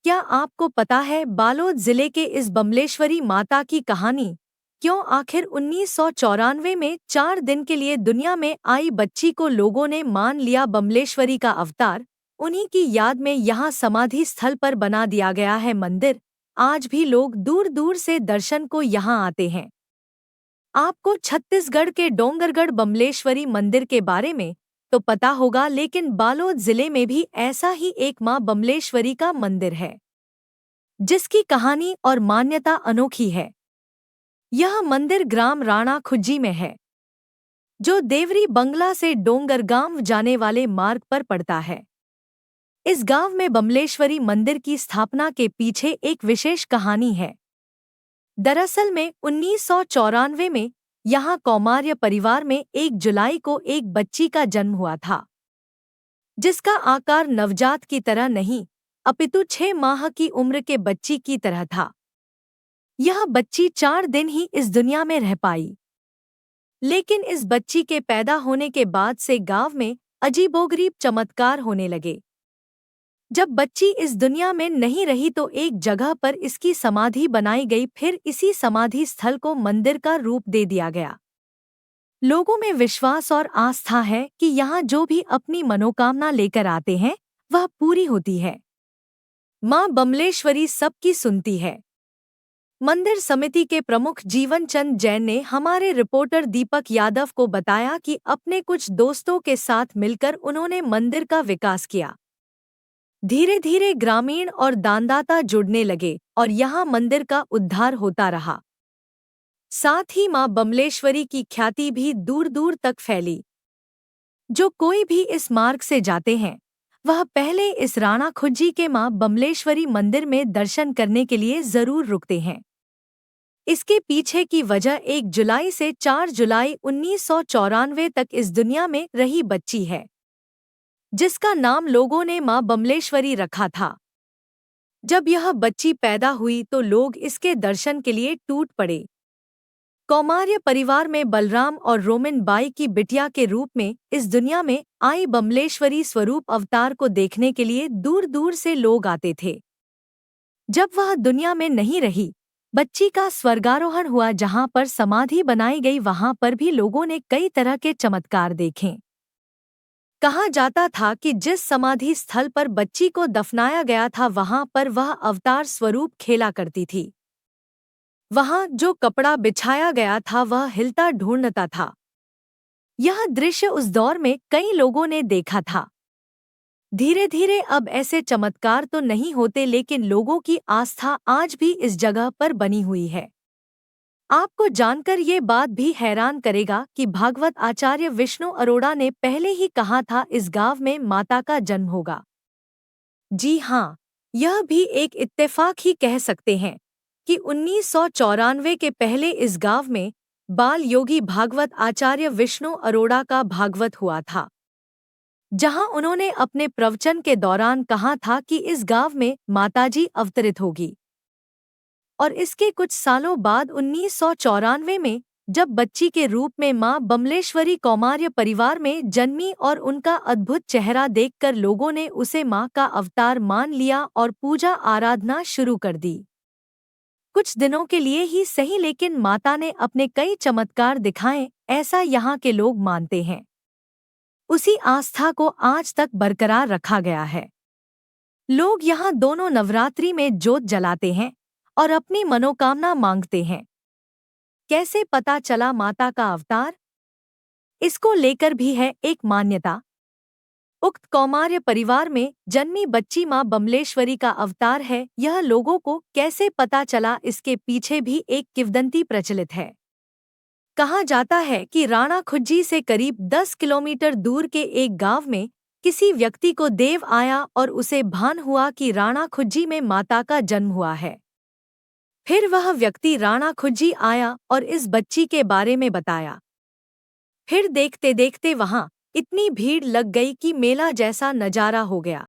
क्या आपको पता है बालोद जिले के इस बमलेश्वरी माता की कहानी? क्यों आखिर 1994 में 4 दिन के लिए दुनिया में आई बच्ची को लोगों ने मान लिया बमलेश्वरी का अवतार? उन्हीं की याद में यहाँ समाधि स्थल पर बना दिया गया है मंदिर। आज भी लोग दूर दूर से दर्शन को यहाँ आते हैं। आपको छत्तीसगढ़ के डोंगरगढ़ बमलेश्वरी मंदिर के बारे में तो पता होगा, लेकिन बालोद जिले में भी ऐसा ही एक मां बमलेश्वरी का मंदिर है जिसकी कहानी और मान्यता अनोखी है। यह मंदिर ग्राम राणा खुज्जी में है, जो देवरी बंगला से डोंगरगांव जाने वाले मार्ग पर पड़ता है। इस गांव में बमलेश्वरी मंदिर की स्थापना के पीछे एक विशेष कहानी है। दरअसल में 1994 में यहाँ कौमार्य परिवार में 1 जुलाई को एक बच्ची का जन्म हुआ था, जिसका आकार नवजात की तरह नहीं अपितु 6 माह की उम्र के बच्ची की तरह था। यह बच्ची 4 दिन ही इस दुनिया में रह पाई, लेकिन इस बच्ची के पैदा होने के बाद से गांव में अजीबोगरीब चमत्कार होने लगे। जब बच्ची इस दुनिया में नहीं रही तो एक जगह पर इसकी समाधि बनाई गई, फिर इसी समाधि स्थल को मंदिर का रूप दे दिया गया। लोगों में विश्वास और आस्था है कि यहाँ जो भी अपनी मनोकामना लेकर आते हैं वह पूरी होती है। मां बमलेश्वरी सबकी सुनती है। मंदिर समिति के प्रमुख जीवन चंद जैन ने हमारे रिपोर्टर दीपक यादव को बताया कि अपने कुछ दोस्तों के साथ मिलकर उन्होंने मंदिर का विकास किया। धीरे धीरे ग्रामीण और दानदाता जुड़ने लगे और यहाँ मंदिर का उद्धार होता रहा। साथ ही मां बमलेश्वरी की ख्याति भी दूर दूर तक फैली। जो कोई भी इस मार्ग से जाते हैं वह पहले इस राणा खुज्जी के मां बमलेश्वरी मंदिर में दर्शन करने के लिए जरूर रुकते हैं। इसके पीछे की वजह 1 जुलाई से 4 जुलाई 1994 तक इस दुनिया में रही बच्ची है, जिसका नाम लोगों ने मां बमलेश्वरी रखा था। जब यह बच्ची पैदा हुई तो लोग इसके दर्शन के लिए टूट पड़े। कौमार्य परिवार में बलराम और रोमिन बाई की बिटिया के रूप में इस दुनिया में आई बमलेश्वरी स्वरूप अवतार को देखने के लिए दूर दूर से लोग आते थे। जब वह दुनिया में नहीं रही, बच्ची का स्वर्गारोहण हुआ। जहां पर समाधि बनाई गई वहां पर भी लोगों ने कई तरह के चमत्कार देखे। कहा जाता था कि जिस समाधि स्थल पर बच्ची को दफनाया गया था वहां पर वह अवतार स्वरूप खेला करती थी। वहां जो कपड़ा बिछाया गया था वह हिलता ढूंढता था। यह दृश्य उस दौर में कई लोगों ने देखा था। धीरे धीरे अब ऐसे चमत्कार तो नहीं होते, लेकिन लोगों की आस्था आज भी इस जगह पर बनी हुई है। आपको जानकर ये बात भी हैरान करेगा कि भागवत आचार्य विष्णु अरोड़ा ने पहले ही कहा था इस गांव में माता का जन्म होगा। जी हाँ, यह भी एक इत्तेफाक ही कह सकते हैं कि 1994 के पहले इस गांव में बाल योगी भागवत आचार्य विष्णु अरोड़ा का भागवत हुआ था, जहां उन्होंने अपने प्रवचन के दौरान कहा था कि इस गांव में माताजी अवतरित होगी। और इसके कुछ सालों बाद 1994 में जब बच्ची के रूप में मां बमलेश्वरी कौमार्य परिवार में जन्मी और उनका अद्भुत चेहरा देखकर लोगों ने उसे मां का अवतार मान लिया और पूजा आराधना शुरू कर दी। कुछ दिनों के लिए ही सही, लेकिन माता ने अपने कई चमत्कार दिखाए, ऐसा यहाँ के लोग मानते हैं। उसी आस्था को आज तक बरकरार रखा गया है। लोग यहाँ दोनों नवरात्रि में जोत जलाते हैं और अपनी मनोकामना मांगते हैं। कैसे पता चला माता का अवतार? इसको लेकर भी है एक मान्यता। उक्त कौमार्य परिवार में जन्मी बच्ची मां बमलेश्वरी का अवतार है। यह लोगों को कैसे पता चला, इसके पीछे भी एक किंवदंती प्रचलित है। कहा जाता है कि राणा खुज्जी से करीब 10 किलोमीटर दूर के एक गांव में किसी व्यक्ति को देव आया और उसे भान हुआ कि राणा खुज्जी में माता का जन्म हुआ है। फिर वह व्यक्ति राणा खुज्जी आया और इस बच्ची के बारे में बताया। फिर देखते देखते वहां इतनी भीड़ लग गई कि मेला जैसा नजारा हो गया।